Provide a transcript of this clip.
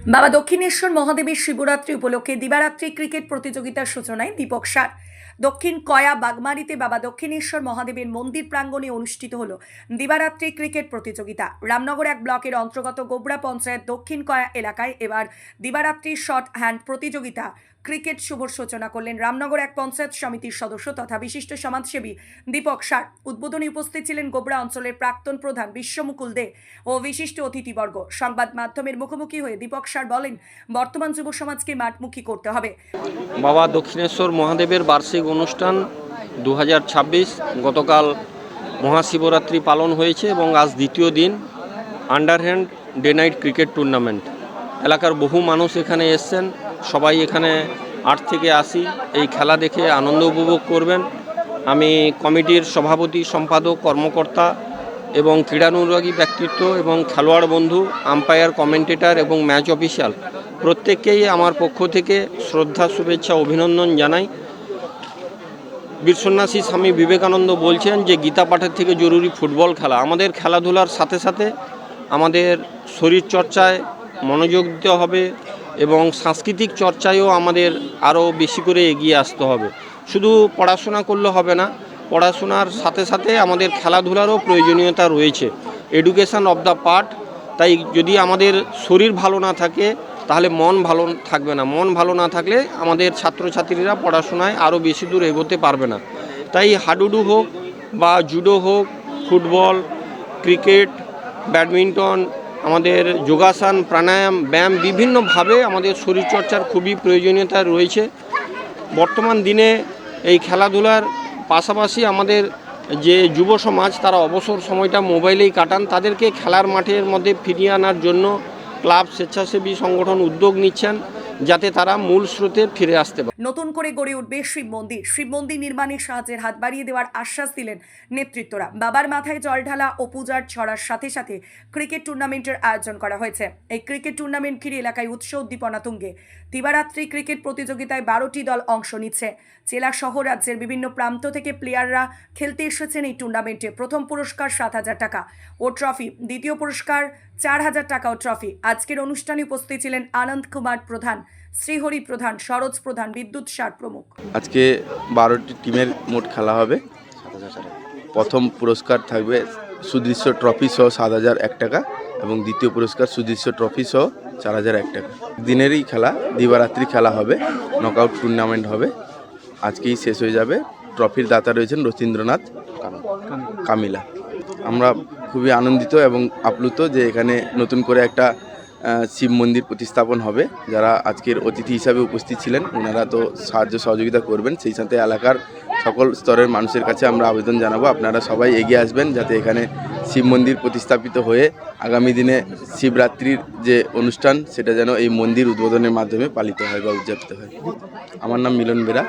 বাবা দক্ষিণেশ্বর মহাদেবের শিবরাত্রি উপলক্ষে দিবারাত্রি ক্রিকেট প্রতিযোগিতার সূচনায় দীপক সার দক্ষিণ কয়া বাগমারিতে বাবা দক্ষিণেশ্বর মহাদেবের মন্দির প্রাঙ্গণে অনুষ্ঠিত হলো দিবারাত্রি ক্রিকেট প্রতিযোগিতা। রামনগর 1 ব্লকের অন্তর্গত গোবরা পঞ্চায়েত দক্ষিণ কয়া এলাকায় এবার দিবারাত্রি শর্ট হ্যান্ড প্রতিযোগিতা ক্রিকেট শুভ সূচনা করলেন রামনগর 1 পঞ্চায়েত সমিতির সদস্য তথা বিশিষ্ট সমাজসেবী দীপক সার। উদ্বোধনে উপস্থিত ছিলেন গোবরা অঞ্চলের প্রাক্তন প্রধান বিশ্বমুকুল দে ও বিশিষ্ট অতিথিবর্গ। সংবাদ মাধ্যমের মুখোমুখি হয়ে দীপক সার বলেন, বর্তমান যুব সমাজকে মাঠমুখী করতে হবে। বাবা দক্ষিণেশ্বর মহাদেবের বার্ষিক অনুষ্ঠান 2026 গতকাল মহাশিবরাত্রি পালন হয়েছে এবং আজ দ্বিতীয় দিন underhand day night cricket tournament. এলাকার বহু মানুষ এখানে এসছেন, সবাই এখানে 8 থেকে 80 এই খেলা দেখে আনন্দ উপভোগ করবেন। আমি কমিটির সভাপতি, সম্পাদক, কর্মকর্তা এবং ক্রীড়ানুরাগী ব্যক্তিত্ব এবং খেলোয়াড় বন্ধু, আম্পায়ার, কমেন্টেটর এবং ম্যাচ অফিসিয়াল প্রত্যেককেই আমার পক্ষ থেকে শ্রদ্ধা, শুভেচ্ছা, অভিনন্দন জানাই। বীর সন্ন্যাসী স্বামী বিবেকানন্দ বলছেন যে গীতা পাঠের থেকে জরুরি ফুটবল খেলা। আমাদের খেলাধুলার সাথে সাথে আমাদের শরীর চর্চায় মনোযোগ দিতে হবে এবং সাংস্কৃতিক চর্চায়ও আমাদের আরও বেশি করে এগিয়ে আসতে হবে। শুধু পড়াশোনা করলে হবে না, পড়াশোনার সাথে সাথে আমাদের খেলাধুলারও প্রয়োজনীয়তা রয়েছে। Education of the part. তাই যদি আমাদের শরীর ভালো না থাকে তাহলে মন ভালো থাকবে না, মন ভালো না থাকলে আমাদের ছাত্রছাত্রীরা পড়াশোনায় আরও বেশি দূর এগোতে পারবে না। তাই হাডুডু হোক বা জুডো হোক, ফুটবল, ক্রিকেট, ব্যাডমিন্টন, আমাদের যোগাসন, প্রাণায়াম, ব্যায়াম বিভিন্নভাবে আমাদের শরীরচর্চার খুবই প্রয়োজনীয়তা রয়েছে। বর্তমান দিনে এই খেলাধুলার পাশাপাশি আমাদের যে যুব সমাজ তারা অবসর সময়টা মোবাইলেই কাটান, তাদেরকে খেলার মাঠের মধ্যে ফিরিয়ে আনার জন্য ক্লাব, স্বেচ্ছাসেবী সংগঠন উদ্যোগ নিচ্ছেন যাতে তারা মূল স্রোতে ফিরে আসতে পারে। নতুন করে গড়ে উঠবে শিব মন্দির নির্মাণে সাহায্যের হাত বাড়িয়ে দেওয়ার আশ্বাস দিলেন নেতৃত্বরা। বাবার মাথায় জল ঢালা ও পূজার ছড়ার সাথে সাথে ক্রিকেট টুর্নামেন্টের আয়োজন করা হয়েছে। এই ক্রিকেট টুর্নামেন্ট ঘিরে এলাকায় উৎসব উদ্দীপনা তুঙ্গে। দিবারাত্রি ক্রিকেট প্রতিযোগিতায় 12টি দল অংশ নিচ্ছে। জেলা সহ রাজ্যের বিভিন্ন প্রান্ত থেকে প্লেয়াররা খেলতে এসেছেন এই টুর্নামেন্টে। প্রথম পুরস্কার 7,000 টাকা ও ট্রফি, দ্বিতীয় পুরস্কার 4,000 টাকা ও ট্রফি। আজকের অনুষ্ঠানে উপস্থিত ছিলেন আনন্দ কুমার প্রধান, শ্রীহরি প্রধান, সরোজ প্রধান, বিদ্যুৎ সার প্রমুখ। আজকে 12টি টিমের মোট খেলা হবে। প্রথম পুরস্কার থাকবে সুদৃশ্য ট্রফি সহ 7,001 টাকা এবং দ্বিতীয় পুরস্কার সুদৃশ্য ট্রফি সহ 4,001 টাকা। দিনেরই খেলা, দিবারাত্রি খেলা হবে, নকআউট টুর্নামেন্ট হবে। আজকেই শেষ হয়ে যাবে। ট্রফির দাতা রয়েছেন রথীন্দ্রনাথ কামিলা। আমরা খুবই আনন্দিত এবং আপ্লুত যে এখানে নতুন করে একটা শিব মন্দির প্রতিস্থাপন হবে। যারা আজকের অতিথি হিসাবে উপস্থিত ছিলেন ওনারা তো সাহায্য সহযোগিতা করবেন, সেই সাথে এলাকার সকল স্তরের মানুষের কাছে আমরা আবেদন জানাবো আপনারা সবাই এগিয়ে আসবেন যাতে এখানে শিব মন্দির প্রতিস্থাপিত হয়ে আগামী দিনে শিবরাত্রির যে অনুষ্ঠান সেটা যেন এই মন্দির উদ্বোধনের মাধ্যমে পালিত হয় বা উদযাপিত হয়। আমার নাম মিলন বেরা।